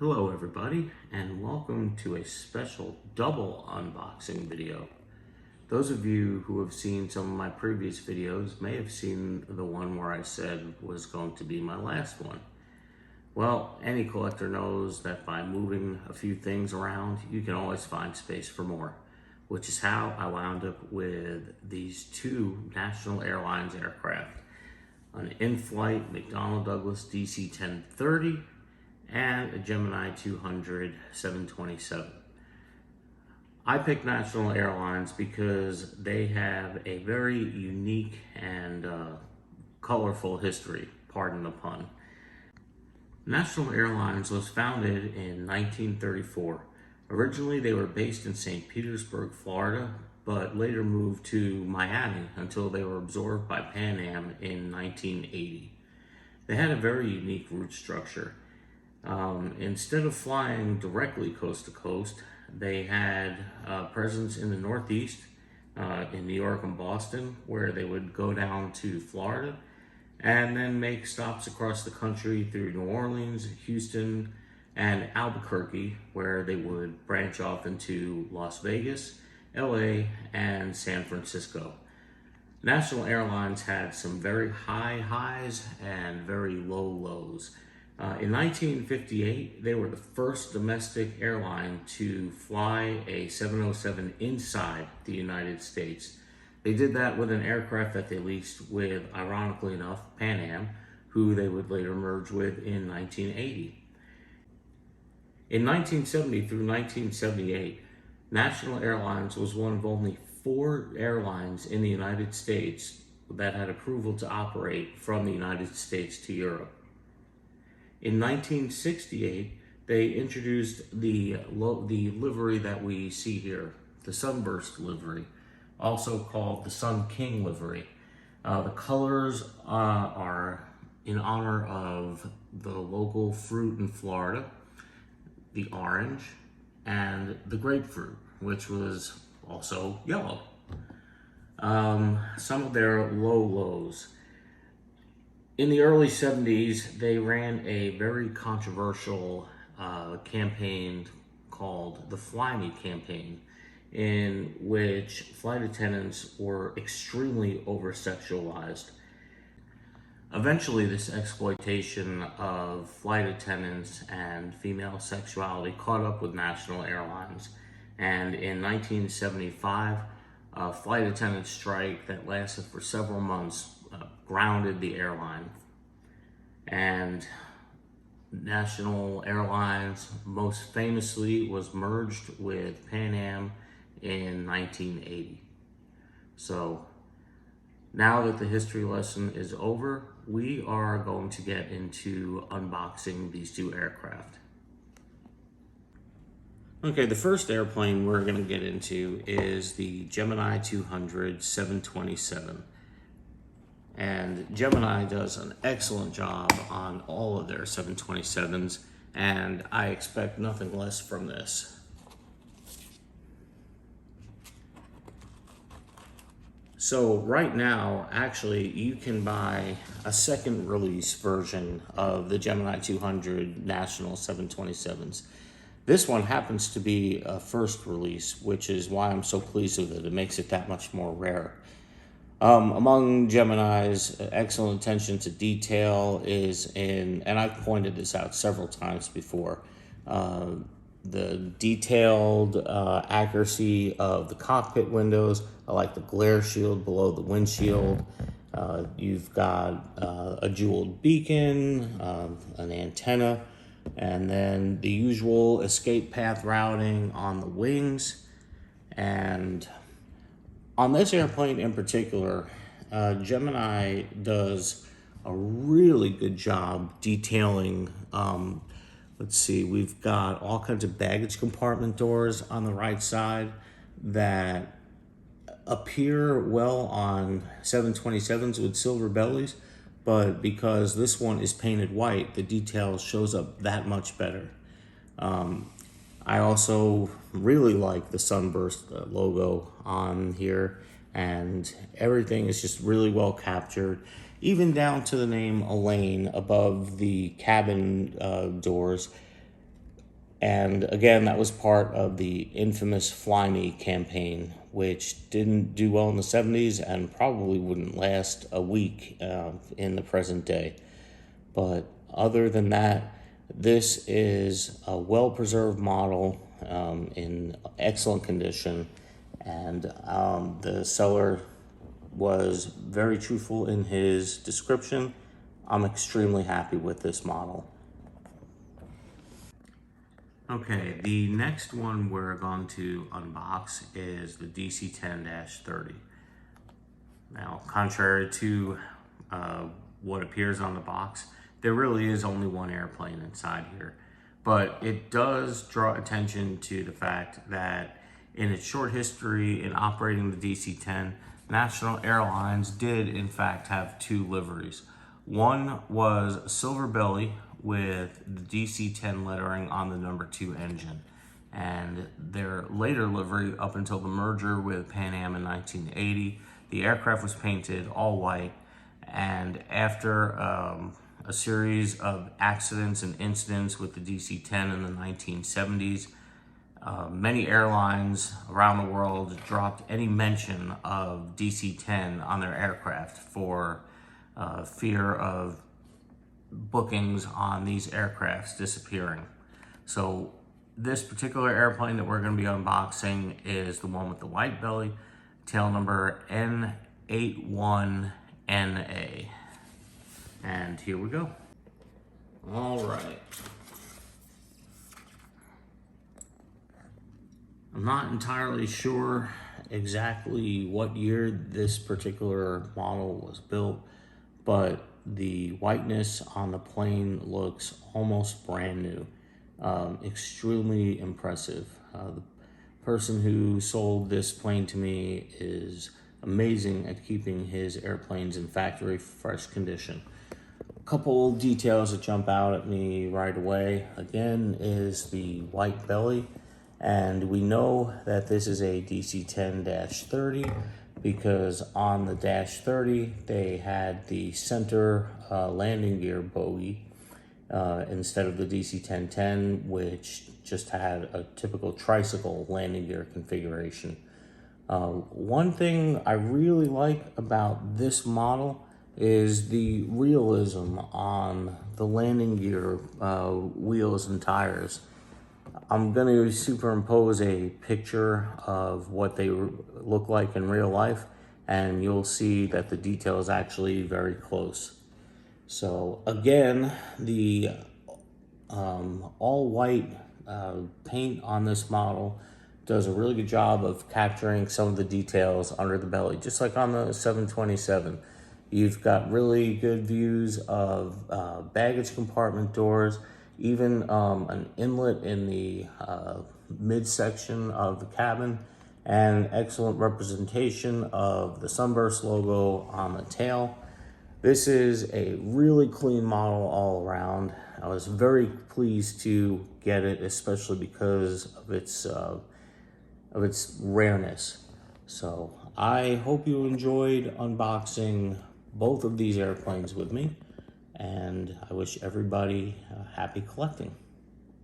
Hello everybody, and welcome to a special double unboxing video. Those of you who have seen some of my previous videos may have seen the one where I said was going to be my last one. Well, any collector knows that by moving a few things around, you can always find space for more, which is how I wound up with these two National Airlines aircraft, an in-flight McDonnell Douglas DC-1030 and a Gemini200 727. I picked National Airlines because they have a very unique and colorful history, pardon the pun. National Airlines was founded in 1934. Originally, they were based in St. Petersburg, Florida, but later moved to Miami until they were absorbed by Pan Am in 1980. They had a very unique route structure. Instead of flying directly coast to coast, they had a presence in the Northeast, in New York and Boston, where they would go down to Florida and then make stops across the country through New Orleans, Houston, and Albuquerque, where they would branch off into Las Vegas, LA, and San Francisco. National Airlines had some very high highs and very low lows. In 1958, they were the first domestic airline to fly a 707 inside the United States. They did that with an aircraft that they leased with, ironically enough, Pan Am, who they would later merge with in 1980. In 1970 through 1978, National Airlines was one of only 4 airlines in the United States that had approval to operate from the United States to Europe. In 1968, they introduced the livery that we see here, the Sunburst livery, also called the Sun King livery. The colors are in honor of the local fruit in Florida, the orange, and the grapefruit, which was also yellow. Some of their low lows. In the early 70s, they ran a very controversial campaign called the Fly Me campaign, in which flight attendants were extremely over-sexualized. Eventually, this exploitation of flight attendants and female sexuality caught up with National Airlines, and in 1975, a flight attendant strike that lasted for several months grounded the airline. And National Airlines most famously was merged with Pan Am in 1980. So now that the history lesson is over, we are going to get into unboxing these two aircraft. Okay, the first airplane we're going to get into is the Gemini200 727. And Gemini does an excellent job on all of their 727s, and I expect nothing less from this. So right now, actually, you can buy a second release version of the Gemini200 National 727s. This one happens to be a first release, which is why I'm so pleased with it. It makes it that much more rare. Among Gemini's excellent attention to detail is in, and I've pointed this out several times before, the detailed accuracy of the cockpit windows. I like the glare shield below the windshield. You've got a jeweled beacon, an antenna, and then the usual escape path routing on the wings. And on this airplane in particular, Gemini does a really good job detailing. Let's see, we've got all kinds of baggage compartment doors on the right side that appear well on 727s with silver bellies, but because this one is painted white, the detail shows up that much better. I also really like the Sunburst logo on here, and everything is just really well captured, even down to the name Elaine above the cabin doors. And again, that was part of the infamous Fly Me campaign, which didn't do well in the 70s and probably wouldn't last a week in the present day. But other than that, this is a well-preserved model in excellent condition, and the seller was very truthful in his description. I'm extremely happy with this model. Okay, the next one we're going to unbox is the DC-10-30. Now, contrary to what appears on the box, there really is only one airplane inside here. But it does draw attention to the fact that in its short history in operating the DC-10, National Airlines did in fact have two liveries. One was a silver belly with the DC-10 lettering on the number 2 engine. And their later livery, up until the merger with Pan Am in 1980, the aircraft was painted all white. And after a series of accidents and incidents with the DC-10 in the 1970s, many airlines around the world dropped any mention of DC-10 on their aircraft for fear of bookings on these aircrafts disappearing. So this particular airplane that we're going to be unboxing is the one with the white belly, tail number N81NA. And here we go. All right. I'm not entirely sure exactly what year this particular model was built, but the whiteness on the plane looks almost brand new. Extremely impressive. The person who sold this plane to me is amazing at keeping his airplanes in factory fresh condition. A couple details that jump out at me right away, again, is the white belly. And we know that this is a DC-10-30 because on the -30, they had the center landing gear bogie instead of the DC-10-10, which just had a typical tricycle landing gear configuration. One thing I really like about this model is the realism on the landing gear wheels and tires. I'm going to superimpose a picture of what they look like in real life, and you'll see that the detail is actually very close. So again, the all white paint on this model does a really good job of capturing some of the details under the belly, just like on the 727. You've got really good views of baggage compartment doors, even an inlet in the midsection of the cabin, and excellent representation of the Sunburst logo on the tail. This is a really clean model all around. I was very pleased to get it, especially because of its rareness. So I hope you enjoyed unboxing both of these airplanes with me, and I wish everybody happy collecting.